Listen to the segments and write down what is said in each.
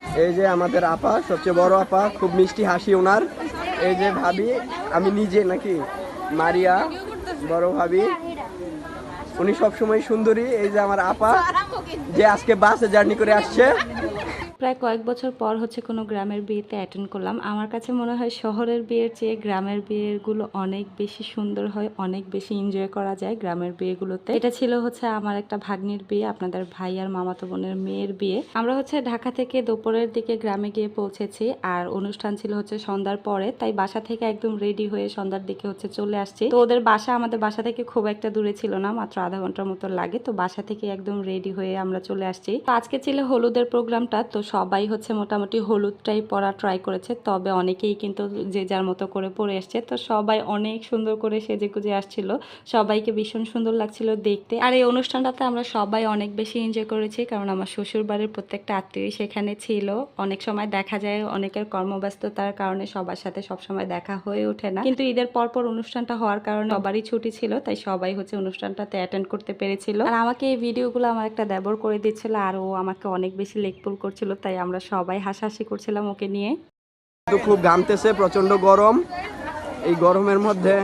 এই যে আমাদের আপা, সবচেয়ে বড় আপা, খুব মিষ্টি হাসি ওনার। এই যে ভাবি, আমি নিজে নাকি মারিয়া, বড় ভাবি, উনি সবসময় সুন্দরী। এই যে আমার আপা, যে আজকে বাসে জার্নি করে আসছে। প্রায় কয়েক বছর পর হচ্ছে কোনো গ্রামের বিয়েতে অ্যাটেন্ড করলাম। আমার কাছে মনে হয় শহরের বিয়ের চেয়ে গ্রামের বিয়েগুলো অনেক বেশি সুন্দর হয়, অনেক বেশি এনজয় করা যায় গ্রামের বিয়েগুলোতে। এটা ছিল হচ্ছে আমার একটা ভাগ্নির বিয়ে, আপনাদের ভাই আর মামাতো বোনের মেয়ের বিয়ে। আমরা হচ্ছে ঢাকা থেকে দুপুরের দিকে গ্রামে গিয়ে পৌঁছেছি, আর অনুষ্ঠান ছিল হচ্ছে সন্ধ্যার পরে, তাই বাসা থেকে একদম রেডি হয়ে সন্ধ্যার দিকে হচ্ছে চলে আসছি। তো ওদের বাসা আমাদের বাসা থেকে খুব একটা দূরে ছিল না, মাত্র আধা ঘন্টার মতো লাগে। তো বাসা থেকে একদম রেডি হয়ে আমরা চলে আসছি। তো আজকে ছিল হলুদের প্রোগ্রামটা, তো সবাই হচ্ছে মোটামুটি হলুদটাই পরা ট্রাই করেছে, তবে অনেকেই কিন্তু যে যার মতো করে পরে এসছে। তো সবাই অনেক সুন্দর করে সেজে গুজে আসছিল, সবাইকে ভীষণ সুন্দর লাগছিল দেখতে। আর এই অনুষ্ঠানটাতে আমরা সবাই অনেক বেশি এনজয় করেছি, কারণ আমার শ্বশুর বাড়ির প্রত্যেকটা আত্মীয় সেখানে ছিল। অনেক সময় দেখা যায় অনেকের কর্মব্যস্ততার কারণে সবার সাথে সবসময় দেখা হয়ে ওঠে না, কিন্তু ঈদের পরপর অনুষ্ঠানটা হওয়ার কারণে সবারই ছুটি ছিল, তাই সবাই হচ্ছে অনুষ্ঠানটাতে অ্যাটেন্ড করতে পেরেছিল। আর আমাকে এই ভিডিওগুলো আমার একটা দেবর করে দিচ্ছিল, আর ও আমাকে অনেক বেশি লেকপুল করছিল, তাই আমরা সবাই হাসাহাসি করছিলাম ওকে নিয়ে। কিন্তু খুব ঘামতেছে, প্রচন্ড গরম। এই গরমের মধ্যে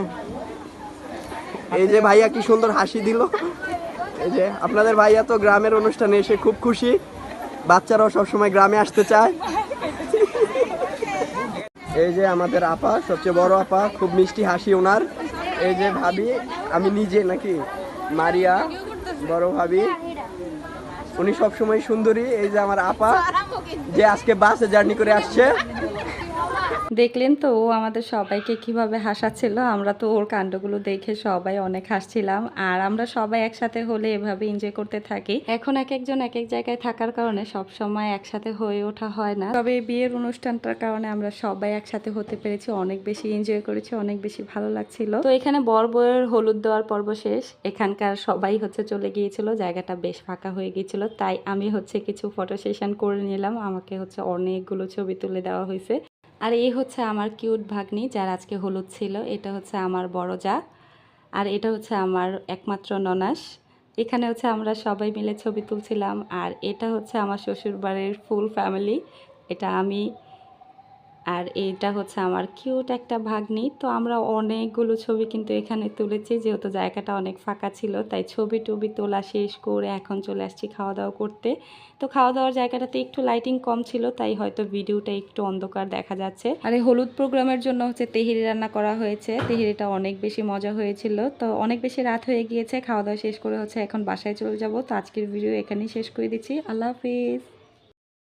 এই যে ভাইয়া কি সুন্দর হাসি দিল। এই যে আপনাদের ভাইয়া তো গ্রামের অনুষ্ঠানে এসে খুব খুশি, বাচ্চারাও সবসময় গ্রামে আসতে চায়। এই যে আমাদের আপা, সবচেয়ে বড় আপা, খুব মিষ্টি হাসি ওনার। এই যে ভাবি, আমি নিজে নাকি মারিয়া, বড় ভাবি, উনি সবসময় সুন্দরী। এই যে আমার আপা, যে আজকে বাসে জার্নি করে আসছে। দেখলেন তো ও আমাদের সবাইকে কিভাবে হাসাচ্ছিল, আমরা তো ওর কাণ্ডগুলো দেখে সবাই অনেক হাসছিলাম। আর আমরা সবাই একসাথে হলে এভাবে এনজয় করতে থাকি। এখন এক একজন এক এক জায়গায় থাকার কারণে সব সময় একসাথে হয়ে ওঠা হয় না, তবে এই বিয়ের অনুষ্ঠানটার কারণে আমরা সবাই একসাথে হতে পেরেছি, অনেক বেশি এনজয় করেছি, অনেক বেশি ভালো লাগছিল। তো এখানে বর বউয়ের হলুদ দেওয়ার পর্ব শেষ, এখানকার সবাই হচ্ছে চলে গিয়েছিল, জায়গাটা বেশ ফাঁকা হয়ে গিয়েছিল, তাই আমি হচ্ছে কিছু ফটো সেশন করে নিলাম। আমাকে হচ্ছে অনেকগুলো ছবি তুলে দেওয়া হয়েছে। আর এই হচ্ছে আমার কিউট ভাগ্নি, যার আজকে হলুদ ছিল। এটা হচ্ছে আমার বড় যা, আর এটা হচ্ছে আমার একমাত্র ননাস। এখানে হচ্ছে আমরা সবাই মিলে ছবি তুলছিলাম। আর এটা হচ্ছে আমার শ্বশুর বাড়ির ফুল ফ্যামিলি, এটা আমি, আর এটা হচ্ছে আমার কিউট একটা ভাগ্নি। তো আমরা অনেকগুলো ছবি কিন্তু এখানে তুলেছি, যেহেতু জায়গাটা অনেক ফাঁকা ছিল, তাই ছবি টবি তোলা শেষ করে এখন চলে আসছি খাওয়া দাওয়া করতে। তো খাওয়া দাওয়ার জায়গাটাতে একটু লাইটিং কম ছিল, তাই হয়তো ভিডিওটা একটু অন্ধকার দেখা যাচ্ছে। আর এই হলুদ প্রোগ্রামের জন্য হচ্ছে তেহেরি রান্না করা হয়েছে, তেহেরিটা অনেক বেশি মজা হয়েছিল। তো অনেক বেশি রাত হয়ে গিয়েছে, খাওয়া দাওয়া শেষ করে হচ্ছে এখন বাসায় চলে যাব। তো আজকের ভিডিও এখানেই শেষ করে দিচ্ছি। আল্লাহ হাফিজ।